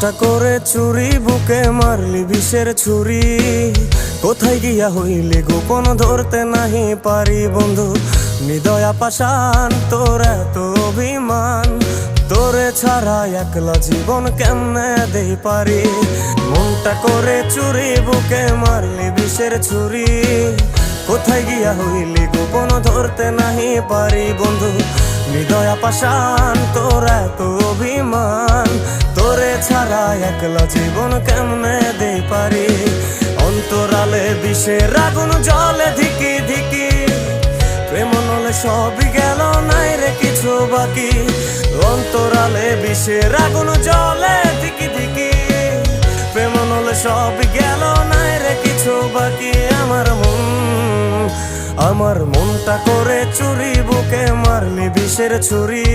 মনটা করে চুরি বুকে মারলি বিষের ছুরি। কোথায় গিয়া হইলি গোপন ধরতে নাহি পারি বন্ধু। হৃদয়া পাষাণ তোর এত অভিমান, তোরে ছাড়া একলা জীবন কেমনে দেই পারি। মনটা করে চুরি বুকে মারলি বিষের ছুরি। কোথায় গিয়া হইলি গোপন ধরতে নাহি পারি বন্ধু। হৃদয়া পাষাণ তোর এত অভিমান, তোরে ছাড়া একলা জীবন কেমনে দেই পারি। অন্তরালে বিষের আগুন জ্বলে ধিকি ধিকি, প্রেম নলে সবই গেল নাই রে কিছু বাকি। অন্তরালে বিষের আগুন জ্বলে ধিকি ধিকি, প্রেম নলে সবই গেল নাই রে কিছু বাকি। আমার মনটা করে চুরি বুকে মারলি বিষের ছুরি।